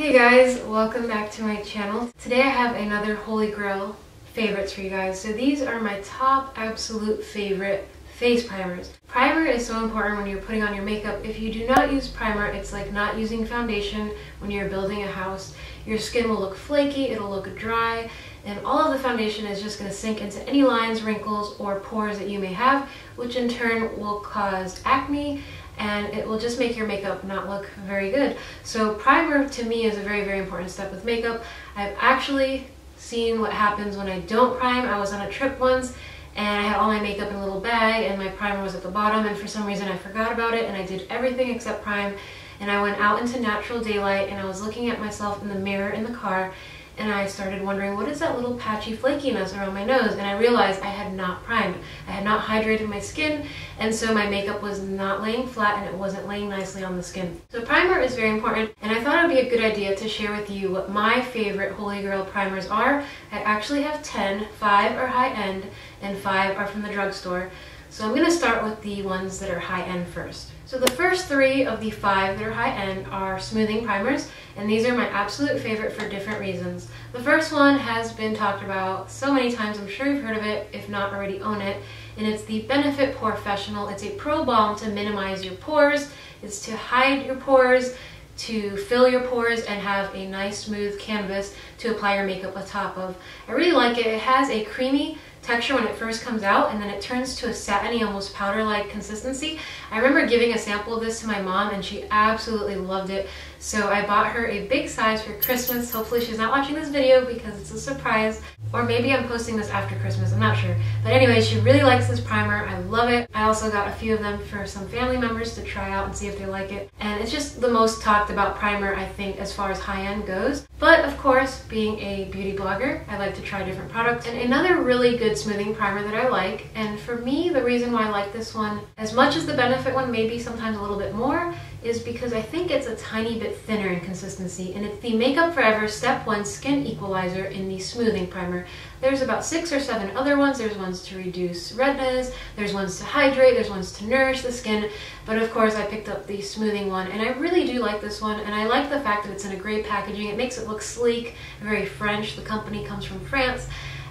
Hey guys, welcome back to my channel. Today I have another Holy Grail favorites for you guys. So these are my top absolute favorite face primers. Primer is so important when you're putting on your makeup. If you do not use primer, it's like not using foundation when you're building a house. Your skin will look flaky, it'll look dry, and all of the foundation is just going to sink into any lines, wrinkles, or pores that you may have, which in turn will cause acne, and it will just make your makeup not look very good. So primer to me is a very, very important step with makeup. I've actually seen what happens when I don't prime. I was on a trip once and I had all my makeup in a little bag and my primer was at the bottom, and for some reason I forgot about it and I did everything except prime, and I went out into natural daylight and I was looking at myself in the mirror in the car and I started wondering, what is that little patchy flakiness around my nose? And I realized I had not primed. I had not hydrated my skin, and so my makeup was not laying flat and it wasn't laying nicely on the skin. So primer is very important, and I thought it would be a good idea to share with you what my favorite Holy Grail primers are. I actually have 10, 5 are high-end, and 5 are from the drugstore. So I'm going to start with the ones that are high-end first. So the first 3 of the 5 that are high-end are smoothing primers, and these are my absolute favorite for different reasons. The first one has been talked about so many times, I'm sure you've heard of it, if not already own it, and it's the Benefit Porefessional. It's a pro balm to minimize your pores. It's to hide your pores, to fill your pores, and have a nice smooth canvas to apply your makeup on top of. I really like it. It has a creamy texture when it first comes out, and then it turns to a satiny, almost powder-like consistency. I remember giving a sample of this to my mom and she absolutely loved it. So I bought her a big size for Christmas. Hopefully she's not watching this video because it's a surprise. Or maybe I'm posting this after Christmas, I'm not sure. But anyway, she really likes this primer. I love it. I also got a few of them for some family members to try out and see if they like it. And it's just the most talked about primer, I think, as far as high-end goes. But of course, being a beauty blogger, I like to try different products. And another really good smoothing primer that I like, and for me, the reason why I like this one, as much as the Benefit one, maybe sometimes a little bit more, is because I think it's a tiny bit thinner in consistency, and it's the Makeup Forever Step 1 Skin Equalizer in the Smoothing Primer. There's about 6 or 7 other ones. There's ones to reduce redness, there's ones to hydrate, there's ones to nourish the skin, but of course I picked up the smoothing one, and I really do like this one, and I like the fact that it's in a great packaging. It makes it look sleek, very French. The company comes from France,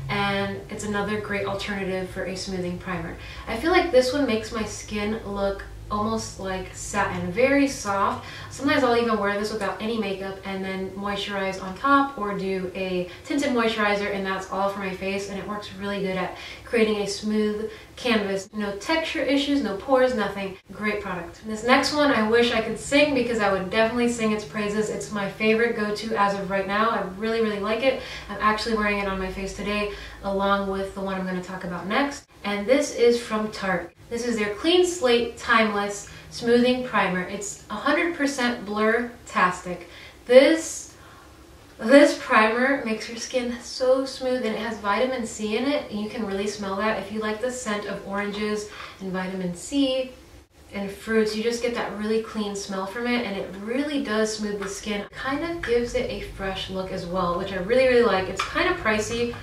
and it's another great alternative for a smoothing primer. I feel like this one makes my skin look almost like satin, very soft. Sometimes I'll even wear this without any makeup and then moisturize on top, or do a tinted moisturizer, and that's all for my face, and it works really good at creating a smooth canvas. No texture issues, no pores, nothing. Great product. This next one I wish I could sing, because I would definitely sing its praises. It's my favorite go-to as of right now. I really, really like it. I'm actually wearing it on my face today, along with the one I'm going to talk about next. And this is from Tarte. This is their Clean Slate Timeless Smoothing Primer. It's 100% blur-tastic. This primer makes your skin so smooth, and it has vitamin C in it, and you can really smell that. If you like the scent of oranges and vitamin C and fruits, you just get that really clean smell from it, and it really does smooth the skin. It kind of gives it a fresh look as well, which I really, really like. It's kind of pricey,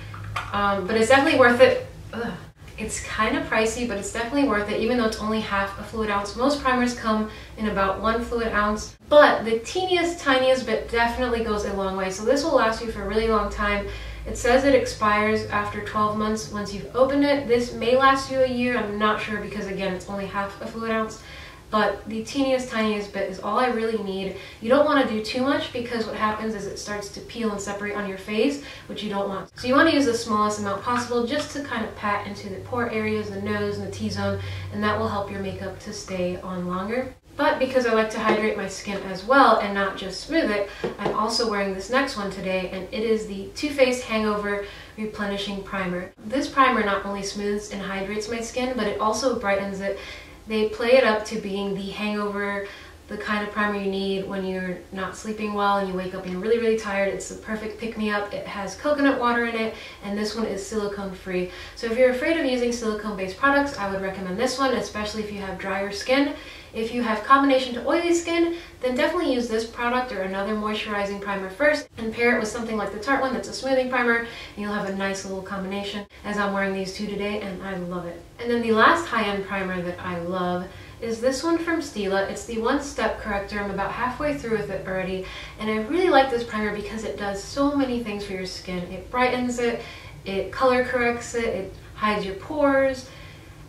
but it's definitely worth it. Ugh. It's kind of pricey, but it's definitely worth it, even though it's only half a fluid ounce. Most primers come in about 1 fluid ounce, but the teeniest, tiniest bit definitely goes a long way. So this will last you for a really long time. It says it expires after 12 months once you've opened it. This may last you a year, I'm not sure, because again, it's only half a fluid ounce. But the teeniest, tiniest bit is all I really need. You don't want to do too much, because what happens is it starts to peel and separate on your face, which you don't want. So you want to use the smallest amount possible, just to kind of pat into the pore areas, the nose and the T-zone, and that will help your makeup to stay on longer. But because I like to hydrate my skin as well and not just smooth it, I'm also wearing this next one today, and it is the Too Faced Hangover Replenishing Primer. This primer not only smooths and hydrates my skin, but it also brightens it. They play it up to being the hangover, the kind of primer you need when you're not sleeping well and you wake up and you're really, really tired. It's the perfect pick-me-up. It has coconut water in it, and this one is silicone-free. So if you're afraid of using silicone-based products, I would recommend this one, especially if you have drier skin. If you have combination to oily skin, then definitely use this product or another moisturizing primer first, and pair it with something like the Tarte one that's a smoothing primer, and you'll have a nice little combination, as I'm wearing these two today, and I love it. And then the last high-end primer that I love is this one from Stila. It's the One Step Corrector. I'm about halfway through with it already, and I really like this primer because it does so many things for your skin. It brightens it, it color corrects it, it hides your pores.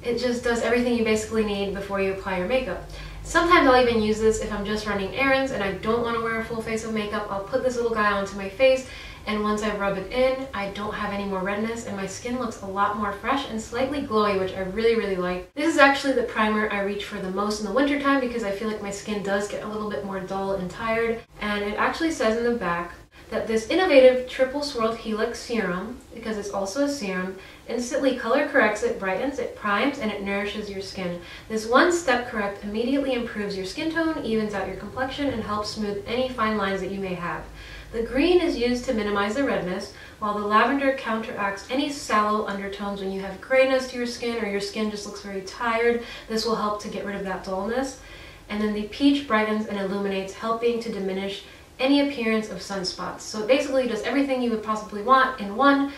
It just does everything you basically need before you apply your makeup. Sometimes I'll even use this if I'm just running errands and I don't want to wear a full face of makeup. I'll put this little guy onto my face, and once I rub it in, I don't have any more redness and my skin looks a lot more fresh and slightly glowy, which I really like. This is actually the primer I reach for the most in the winter time because I feel like my skin does get a little bit more dull and tired. And it actually says in the back that this innovative triple swirled helix serum, because it's also a serum, instantly color corrects it, brightens, it primes, and it nourishes your skin. This One Step Correct immediately improves your skin tone, evens out your complexion, and helps smooth any fine lines that you may have. The green is used to minimize the redness, while the lavender counteracts any sallow undertones when you have grayness to your skin or your skin just looks very tired. This will help to get rid of that dullness. And then the peach brightens and illuminates, helping to diminish any appearance of sunspots. So it basically does everything you would possibly want in one,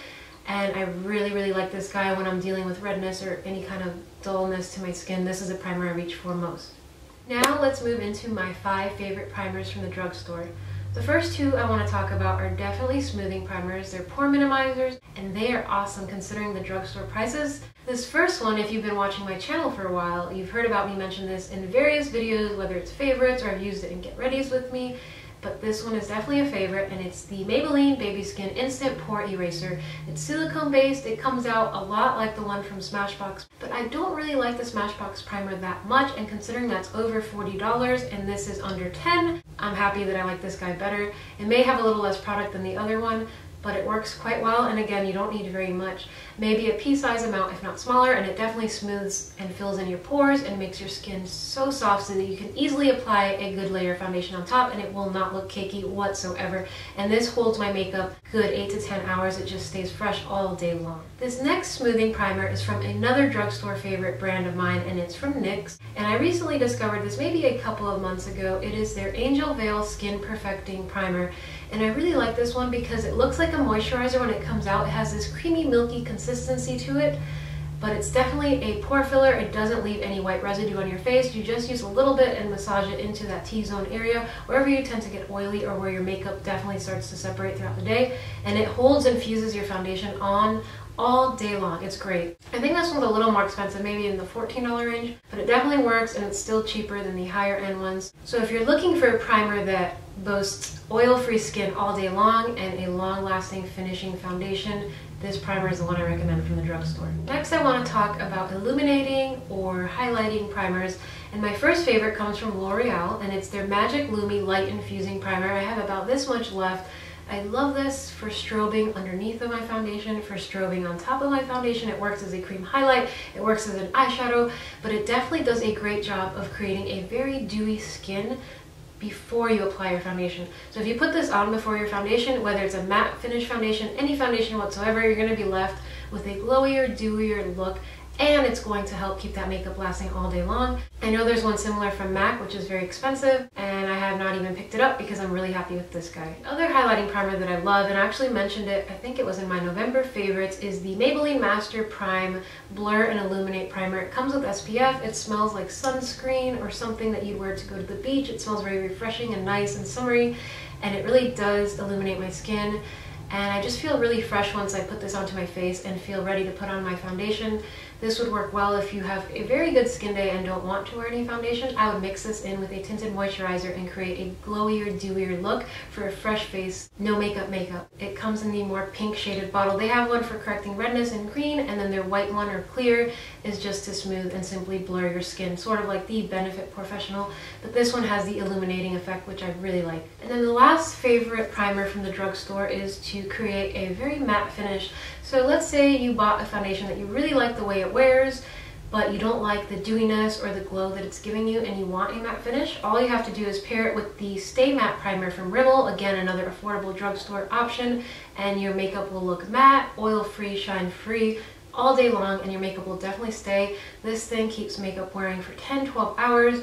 and I really like this guy when I'm dealing with redness or any kind of dullness to my skin. This is a primer I reach for most. Now let's move into my 5 favorite primers from the drugstore. The first 2 I want to talk about are definitely smoothing primers. They're pore minimizers, and they are awesome considering the drugstore prices. This first one, if you've been watching my channel for a while, you've heard about me mention this in various videos, whether it's favorites or I've used it in Get Readies with me. But this one is definitely a favorite, and it's the Maybelline Baby Skin Instant Pore Eraser. It's silicone based, it comes out a lot like the one from Smashbox, but I don't really like the Smashbox primer that much, and considering that's over $40 and this is under $10, I'm happy that I like this guy better. It may have a little less product than the other one, but it works quite well, and again, you don't need very much. Maybe a pea-size amount, if not smaller, and it definitely smooths and fills in your pores and makes your skin so soft so that you can easily apply a good layer of foundation on top and it will not look cakey whatsoever. And this holds my makeup good 8 to 10 hours. It just stays fresh all day long. This next smoothing primer is from another drugstore favorite brand of mine, and it's from NYX. And I recently discovered this maybe a couple of months ago. It is their Angel Veil Skin Perfecting Primer. And I really like this one because it looks like a moisturizer when it comes out. It has this creamy, milky consistency to it, but it's definitely a pore filler. It doesn't leave any white residue on your face. You just use a little bit and massage it into that T-zone area, wherever you tend to get oily or where your makeup definitely starts to separate throughout the day. And it holds and fuses your foundation on all day long. It's great. I think this one's a little more expensive, maybe in the $14 range, but it definitely works, and it's still cheaper than the higher end ones. So if you're looking for a primer that boasts oil-free skin all day long and a long-lasting finishing foundation, this primer is the one I recommend from the drugstore. Next, I want to talk about illuminating or highlighting primers, and my first favorite comes from LOreal, and it's their Magic Lumi Light Infusing Primer. I have about this much left. I love this for strobing underneath of my foundation, for strobing on top of my foundation. It works as a cream highlight, it works as an eyeshadow, but it definitely does a great job of creating a very dewy skin before you apply your foundation. So if you put this on before your foundation, whether it's a matte finish foundation, any foundation whatsoever, you're going to be left with a glowier, dewier look, and it's going to help keep that makeup lasting all day long. I know there's one similar from MAC, which is very expensive, and I have not even picked it up because I'm really happy with this guy. Other highlighting primer that I love, and I actually mentioned it, I think it was in my November favorites, is the Maybelline Master Prime Blur and Illuminate Primer. It comes with SPF, it smells like sunscreen or something that you'd wear to go to the beach. It smells very refreshing and nice and summery, and it really does illuminate my skin. And I just feel really fresh once I put this onto my face and feel ready to put on my foundation. This would work well if you have a very good skin day and don't want to wear any foundation. I would mix this in with a tinted moisturizer and create a glowier, dewier look for a fresh face, no makeup. It comes in the more pink shaded bottle. They have one for correcting redness and green, and then their white one or clear is just to smooth and simply blur your skin, sort of like the Benefit Porefessional, but this one has the illuminating effect, which I really like. And then the last favorite primer from the drugstore is to create a very matte finish. So let's say you bought a foundation that you really like the way it wears, but you don't like the dewiness or the glow that it's giving you and you want a matte finish. All you have to do is pair it with the Stay Matte Primer from Rimmel, again another affordable drugstore option, and your makeup will look matte, oil-free, shine-free all day long, and your makeup will definitely stay. This thing keeps makeup wearing for 10-12 hours.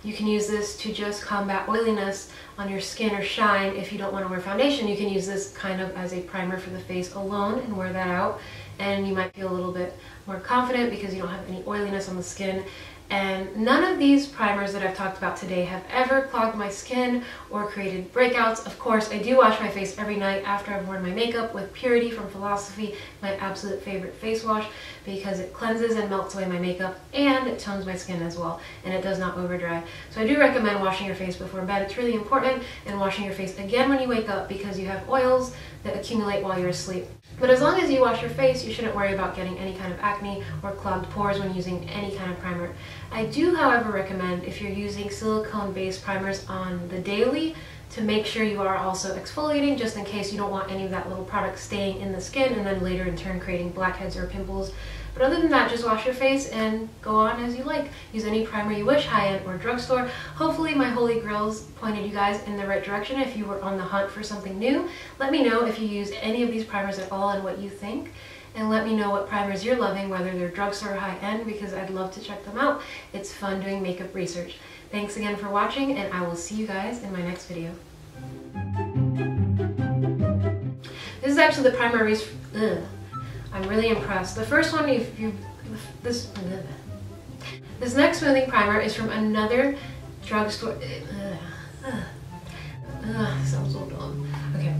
You can use this to just combat oiliness on your skin or shine. If you don't want to wear foundation, you can use this kind of as a primer for the face alone and wear that out, and you might feel a little bit more confident because you don't have any oiliness on the skin. And none of these primers that I've talked about today have ever clogged my skin or created breakouts. Of course, I do wash my face every night after I've worn my makeup with Purity from Philosophy, my absolute favorite face wash, because it cleanses and melts away my makeup and it tones my skin as well, and it does not over dry. So I do recommend washing your face before bed. It's really important, and washing your face again when you wake up because you have oils that accumulate while you're asleep. But as long as you wash your face, you shouldn't worry about getting any kind of acne or clogged pores when using any kind of primer. I do, however, recommend if you're using silicone-based primers on the daily to make sure you are also exfoliating, just in case you don't want any of that little product staying in the skin and then later in turn creating blackheads or pimples. But other than that, just wash your face and go on as you like. Use any primer you wish, high-end or drugstore. Hopefully my holy grails pointed you guys in the right direction if you were on the hunt for something new. Let me know if you use any of these primers at all and what you think. And let me know what primers you're loving, whether they're drugstore or high-end, because I'd love to check them out. It's fun doing makeup research. Thanks again for watching, and I will see you guys in my next video. This is actually the primer I'm really impressed. The first one, this next smoothing primer is from another drugstore. Sounds so dumb. Okay.